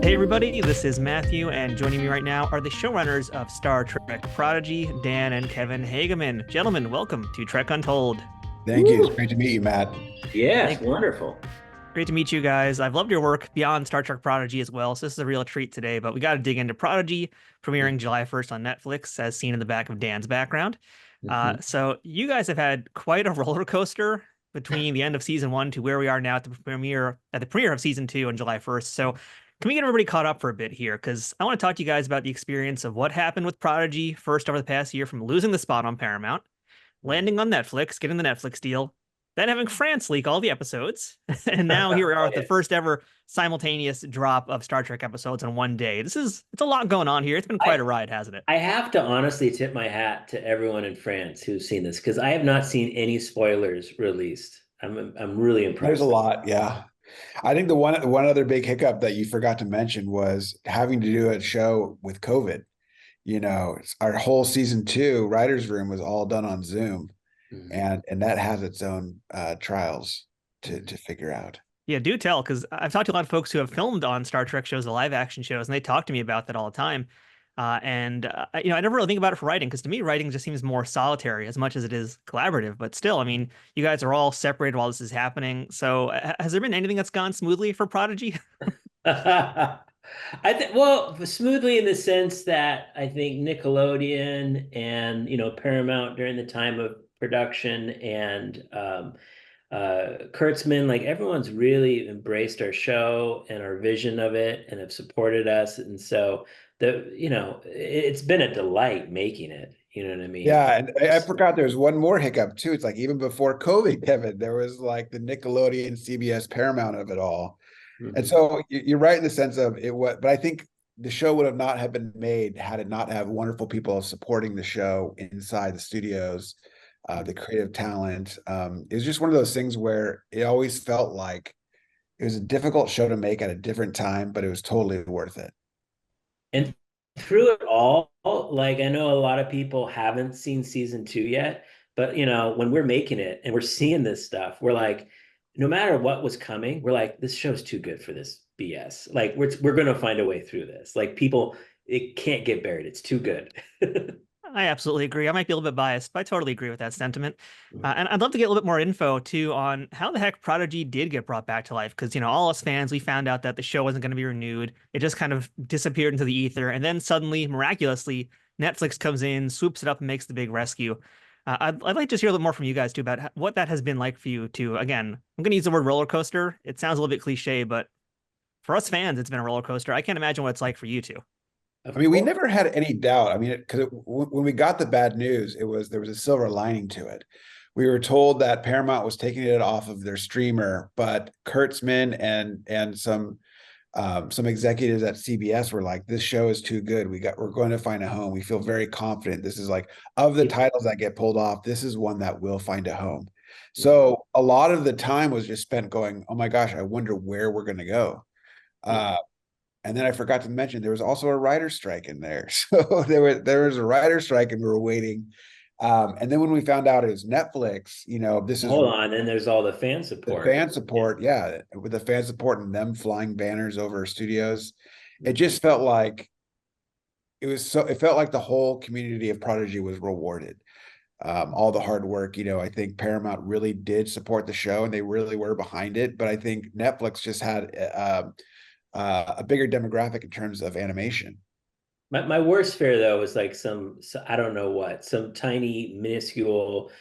Hey everybody, this is Matthew, and joining me right now are the showrunners of Star Trek Prodigy, Dan and Kevin Hageman. Gentlemen, welcome to Trek Untold. Thank you. It's Woo! great to meet you, Matt. Yes, Thank, wonderful. Great to meet you guys. I've loved your work beyond Star Trek Prodigy as well, so this is a real treat today. But we got to dig into Prodigy, premiering July 1st on Netflix, as seen in the back of Dan's background. Mhm. So you guys have had quite a roller coaster between the end of season one to where we are now at the premiere of season two on July 1st. So can we get everybody caught up for a bit here? Because I want to talk to you guys about the experience of what happened with Prodigy first over the past year from losing the spot on Paramount, landing on Netflix, getting the Netflix deal, then having France leak all the episodes, and now here we are Oh, with the yeah. first ever simultaneous drop of Star Trek episodes in one day. It's a lot going on here. It's been quite I a ride, hasn't it? I have to honestly tip my hat to everyone in France who's seen this because I have not seen any spoilers released. I'm really There's a impressed. lot, yeah. I think the one other big hiccup that you forgot to mention was having to do a show with COVID. Our whole season two writers' room was all done on Zoom, Mhm. and that has its own trials to figure out. Yeah, do tell, because I've talked to a lot of folks who have filmed on Star Trek shows, the live action shows, and they talk to me about that all the time. I never really think about it for writing, because to me, writing just seems more solitary as much as it is collaborative. But still, I mean, you guys are all separated while this is happening. So, has there been anything that's gone smoothly for Prodigy? I think well, smoothly in the sense that I think Nickelodeon and Paramount during the time of production and Kurtzman, like everyone's really embraced our show and our vision of it and have supported us. And so it's been a delight making it. You know what I mean? Yeah, and I forgot there's one more hiccup too. It's like even before COVID, Kevin, there was like the Nickelodeon, CBS, Paramount of it all. And Mhm. so you're right in the sense of it was, but I think the show would have not have been made had it not have wonderful people supporting the show inside the studios, the creative talent. It was just one of those things where it always felt like it was a difficult show to make at a different time, but it was totally worth it. And through it all, like I know a lot of people haven't seen season two yet, but when we're making it and we're seeing this stuff, we're like, no matter what was coming, we're like, this show's too good for this BS. Like we're gonna find a way through this. Like people, it can't get buried. It's too good. I absolutely agree. I might be a little bit biased, but I totally agree with that sentiment. And I'd love to get a little bit more info too on how the heck Prodigy did get brought back to life. Because, all us fans, we found out that the show wasn't going to be renewed. It just kind of disappeared into the ether. And then suddenly, miraculously, Netflix comes in, swoops it up, and makes the big rescue. I'd like to hear a little more from you guys too about what that has been like for you too. Again, I'm going to use the word roller coaster. It sounds a little bit cliche, but for us fans, it's been a roller coaster. I can't imagine what it's like for you two. I Of mean, we course. never had any doubt. I mean, because when we got the bad news, there was a silver lining to it. We were told that Paramount was taking it off of their streamer, but Kurtzman and some executives at CBS were like, "This show is too good. We're going to find a home. We feel very confident. This is like of the titles that get pulled off, this is one that will find a home." So a lot of the time was just spent going, "Oh my gosh, I wonder where we're going to go." Uh, and then I forgot to mention there was also a writer's strike in there. So there was a writer's strike and we were waiting. And then when we found out it was Netflix, this is Hold on, and there's all the fan the support. fan support. Yeah, with the fan support and them flying banners over studios, it just felt like it felt like the whole community of Prodigy was rewarded. All the hard work, I think Paramount really did support the show and they really were behind it. But I think Netflix just had a bigger demographic in terms of animation. My worst fear though was like I don't know what, some tiny minuscule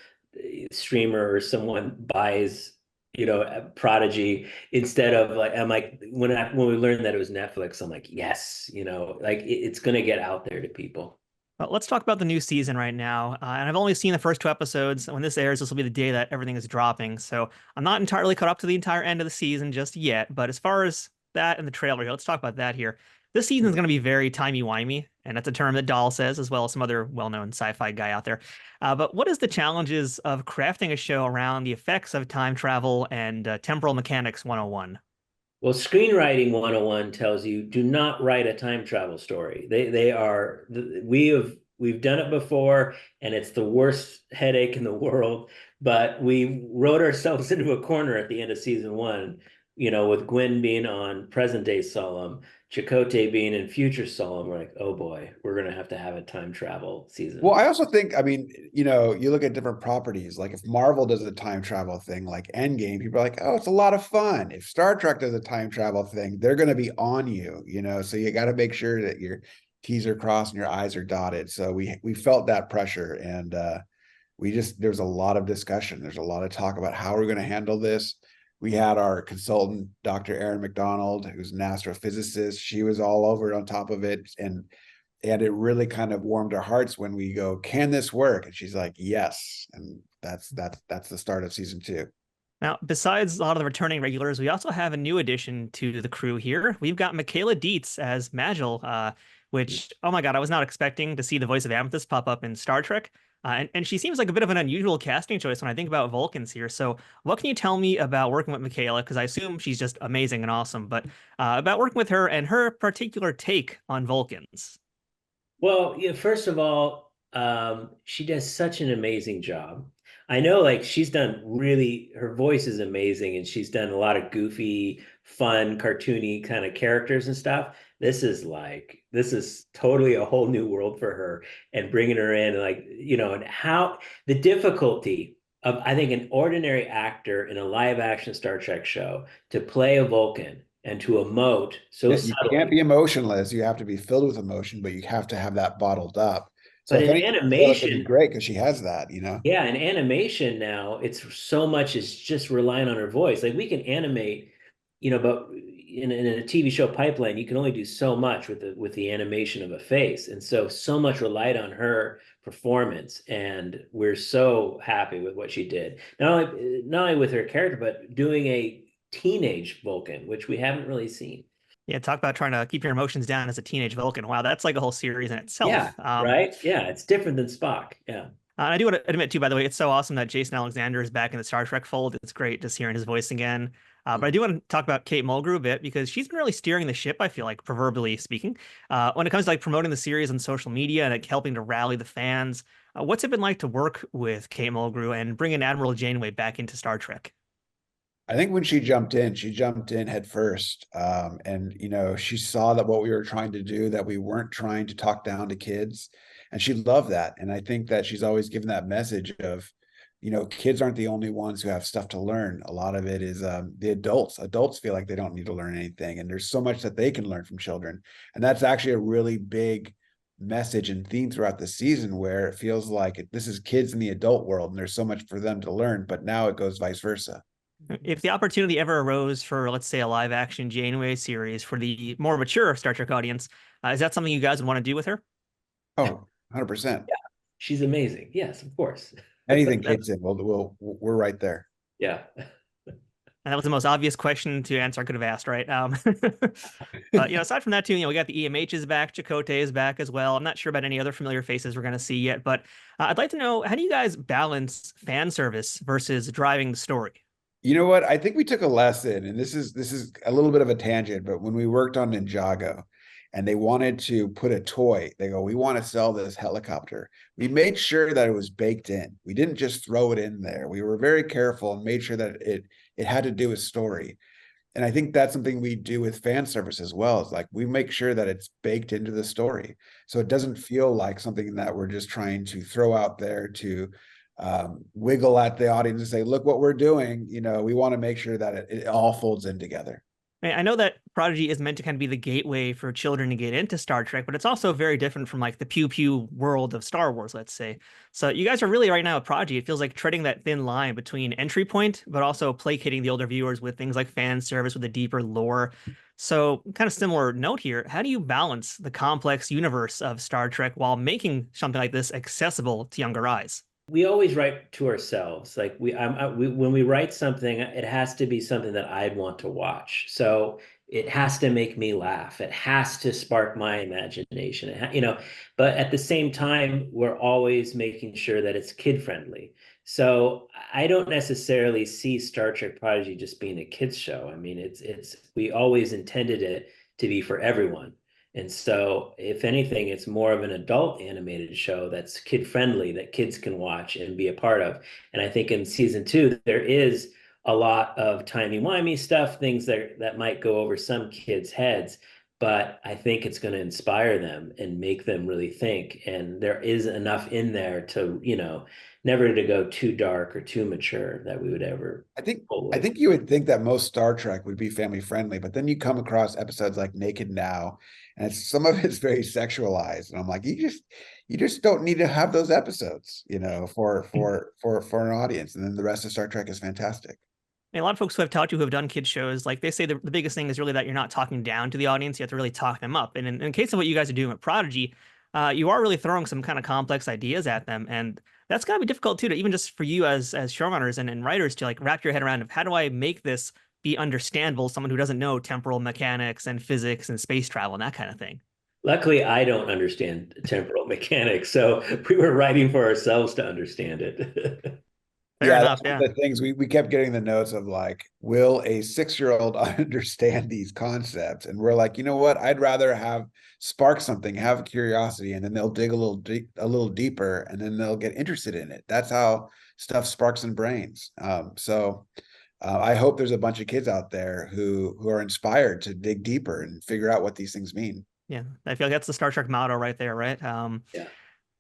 streamer or someone buys, a Prodigy instead of like I'm like when we learned that it was Netflix, I'm like, yes, like it's gonna get out there to people. Well, let's talk about the new season right now. And I've only seen the first two episodes. When this airs, this will be the day that everything is dropping. So I'm not entirely caught up to the entire end of the season just yet. But as far as that and the trailer here, let's talk about that here. This season is going to be very timey-wimey, and that's a term that Dahl says, as well as some other well-known sci-fi guy out there. But what is the challenges of crafting a show around the effects of time travel and temporal mechanics 101? Well, screenwriting 101 tells you do not write a time travel story. They are we've done it before and it's the worst headache in the world, but we wrote ourselves into a corner at the end of season one, with Gwen being on present day Solom, Chakotay being in Future Soul, we're like, oh boy, we're gonna have to have a time travel season. Well, I also think, I mean, you know, you look at different properties, like if Marvel does a time travel thing like Endgame, people are like, oh, it's a lot of fun. If Star Trek does a time travel thing, they're going to be on you, you know, so you got to make sure that your T's are crossed and your I's are dotted. So we felt that pressure, and there's a lot of discussion. There's a lot of talk about how we're going to handle this. We had our consultant, Dr. Erin McDonald, who's an astrophysicist. She was all over it, on top of it. And it really kind of warmed our hearts when we go, can this work? And she's like, yes. And that's the start of season 2. Now, besides a lot of the returning regulars, we also have a new addition to the crew here. We've got Michaela Dietz as Majel, which, oh my God, I was not expecting to see the voice of Amethyst pop up in Star Trek. And she seems like a bit of an unusual casting choice when I think about Vulcans here. So what can you tell me about working with Michaela? Because I assume she's just amazing and awesome, but about working with her and her particular take on Vulcans. Well, yeah, first of all, she does such an amazing job. I know, like, she's done really, her voice is amazing, and she's done a lot of goofy, fun, cartoony kind of characters and stuff. This is totally a whole new world for her, and bringing her in, like, you know, and how the difficulty of, I think, an ordinary actor in a live action Star Trek show to play a Vulcan and to emote so You can't subtly. be emotionless. You have to be filled with emotion, but you have to have that bottled up. So But if in anything, Michaela could be animation, great because she has that, you know. yeah, in animation now, it's so much is just relying on her voice. Like we can animate, you know, but in a TV show pipeline, you can only do so much with the animation of a face. And so much relied on her performance. And we're so happy with what she did. Not only with her character, but doing a teenage Vulcan, which we haven't really seen. Yeah, talk about trying to keep your emotions down as a teenage Vulcan. Wow, that's like a whole series in Yeah, itself. right. Yeah, it's different than Spock. Yeah. And I do want to admit too, by the way, it's so awesome that Jason Alexander is back in the Star Trek fold. It's great just hearing his voice again. But I do want to talk about Kate Mulgrew a bit because she's been really steering the ship, I feel like, proverbially speaking, when it comes to like promoting the series on social media and like helping to rally the fans. What's it been like to work with Kate Mulgrew and bring in Admiral Janeway back into Star Trek? I think when she jumped in head first. And, you know, she saw that what we were trying to do, that we weren't trying to talk down to kids. And she loved that. And I think that she's always given that message of, you know, kids aren't the only ones who have stuff to learn. A lot of it is the adults. Adults feel like they don't need to learn anything. And there's so much that they can learn from children. And that's actually a really big message and theme throughout the season, where it feels like this is kids in the adult world and there's so much for them to learn. But now it goes vice versa. If the opportunity ever arose for, let's say, a live action Janeway series for the more mature Star Trek audience, is that something you guys would want to do with her? Oh, 100%. Yeah. She's amazing. Yes, of course. Anything That, Kate's in, we're right there. Yeah. And that was the most obvious question to answer I could have asked, right? But you know, aside from that too, you know, we got the EMH is back, Chakotay is back as well. I'm not sure about any other familiar faces we're going to see yet, but I'd like to know, how do you guys balance fan service versus driving the story? You know what? I think we took a lesson, and this is a little bit of a tangent, but when we worked on Ninjago and they wanted to put a toy, they go, we want to sell this helicopter. We made sure that it was baked in. We didn't just throw it in there. We were very careful and made sure that it had to do with story. And I think that's something we do with fan service as well. It's like we make sure that it's baked into the story. So it doesn't feel like something that we're just trying to throw out there to wiggle at the audience and say, look what we're doing. You know, we want to make sure that it all folds in together. I know that Prodigy is meant to kind of be the gateway for children to get into Star Trek, but it's also very different from like the pew pew world of Star Wars, let's say. So you guys are really right now at Prodigy. It feels like treading that thin line between entry point, but also placating the older viewers with things like fan service with a deeper lore. So kind of similar note here. How do you balance the complex universe of Star Trek while making something like this accessible to younger eyes? We always write to ourselves. Like when we write something, it has to be something that I'd want to watch. So it has to make me laugh. It has to spark my imagination. You know, but at the same time, we're always making sure that it's kid friendly. So I don't necessarily see Star Trek Prodigy just being a kids show. I mean, it's we always intended it to be for everyone. And so, if anything, it's more of an adult animated show that's kid friendly, that kids can watch and be a part of. And I think in season 2, there is a lot of timey-wimey stuff, things that might go over some kids' heads. but I think it's going to inspire them and make them really think. And there is enough in there to, never to go too dark or too mature that we would ever. I think you would think that most Star Trek would be family friendly, but then you come across episodes like Naked Now, and some of it's very sexualized, and I'm like, you just don't need to have those episodes, for an audience, and then the rest of Star Trek is fantastic. A lot of folks who I've talked to who have done kids shows, like they say the biggest thing is really that you're not talking down to the audience. You have to really talk them up. And in case of what you guys are doing with Prodigy, you are really throwing some kind of complex ideas at them. And that's got to be difficult too, to even just for you as showrunners and writers to like wrap your head around of how do I make this be understandable to someone who doesn't know temporal mechanics and physics and space travel and that kind of thing. Luckily, I don't understand temporal mechanics, so we were writing for ourselves to understand it. Fair enough, yeah. The things we kept getting the notes of like, will a 6-year-old understand these concepts? And we're like, you know what? I'd rather spark something, have curiosity, and then they'll dig a little deeper, and then they'll get interested in it. That's how stuff sparks in brains. So I hope there's a bunch of kids out there who are inspired to dig deeper and figure out what these things mean. Yeah, I feel like that's the Star Trek motto right there, right? Yeah.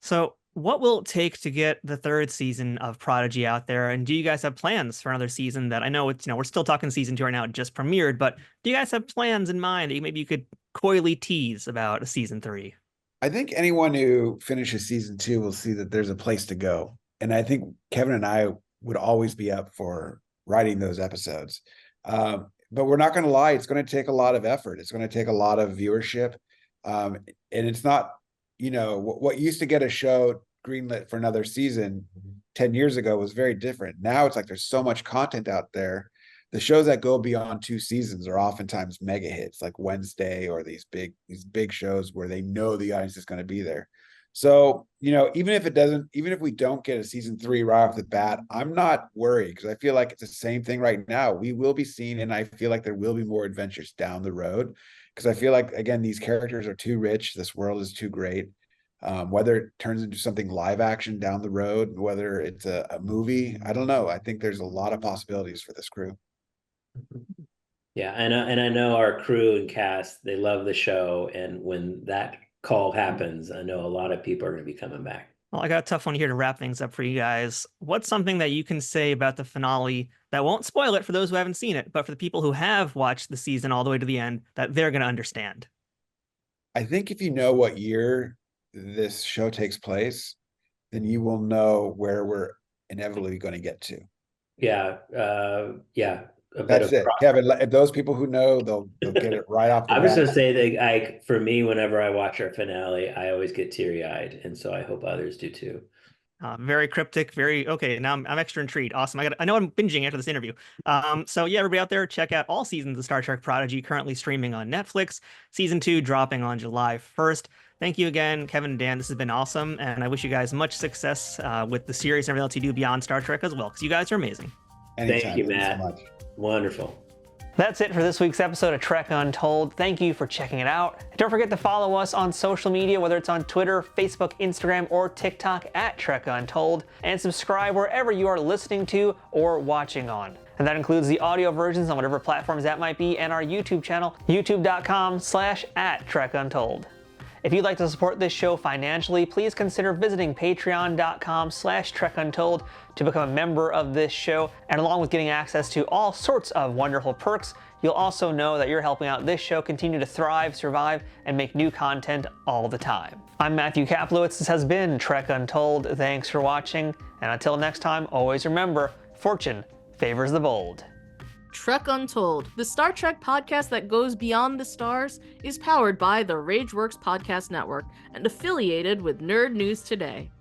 So what will it take to get the 3rd season of Prodigy out there? And do you guys have plans for another season that I know it's, we're still talking season 2 right now, it just premiered, but do you guys have plans in mind that maybe you could coyly tease about a season 3? I think anyone who finishes season 2 will see that there's a place to go. And I think Kevin and I would always be up for writing those episodes. But we're not going to lie. It's going to take a lot of effort. It's going to take a lot of viewership. And it's not, what used to get a show greenlit for another season 10 years ago was very different. Now it's like there's so much content out there. The shows that go beyond 2 seasons are oftentimes mega hits, like Wednesday or these big shows where they know the audience is going to be there. So, even if we don't get a season 3 right off the bat, I'm not worried, because I feel like it's the same thing right now. We will be seen, and I feel like there will be more adventures down the road, because I feel like, again, these characters are too rich. This world is too great. Whether it turns into something live action down the road, whether it's a movie, I don't know. I think there's a lot of possibilities for this crew. Yeah, and I know our crew and cast, they love the show, and when that call happens, I know a lot of people are going to be coming back. Well, I got a tough one here to wrap things up for you guys. What's something that you can say about the finale that won't spoil it for those who haven't seen it, but for the people who have watched the season all the way to the end, that they're going to understand? I think if you know what year this show takes place, then you will know where we're inevitably going to get to. Yeah. That's it, Kevin. If those people who know, they'll get it right off the bat. I was going to say that for me, whenever I watch our finale, I always get teary-eyed, and so I hope others do too. Very cryptic, okay. Now I'm extra intrigued. Awesome. I know I'm binging after this interview. So yeah, everybody out there, check out all seasons of Star Trek Prodigy, currently streaming on Netflix. Season 2 dropping on July 1st. Thank you again, Kevin and Dan. This has been awesome, and I wish you guys much success with the series and everything else you do beyond Star Trek as well, because you guys are amazing. Anytime. Thank you, Matt. Thanks so much. Wonderful. That's it for this week's episode of Trek Untold. Thank you for checking it out. Don't forget to follow us on social media, whether it's on Twitter, Facebook, Instagram, or TikTok at Trek Untold, and subscribe wherever you are listening to or watching on. And that includes the audio versions on whatever platforms that might be, and our YouTube channel, youtube.com/@TrekUntold. If you'd like to support this show financially, please consider visiting patreon.com/TrekUntold to become a member of this show. And along with getting access to all sorts of wonderful perks, you'll also know that you're helping out this show continue to thrive, survive, and make new content all the time. I'm Matthew Kaplowitz. This has been Trek Untold. Thanks for watching. And until next time, always remember, fortune favors the bold. Trek Untold, the Star Trek podcast that goes beyond the stars, is powered by the Rageworks Podcast Network and affiliated with Nerd News Today.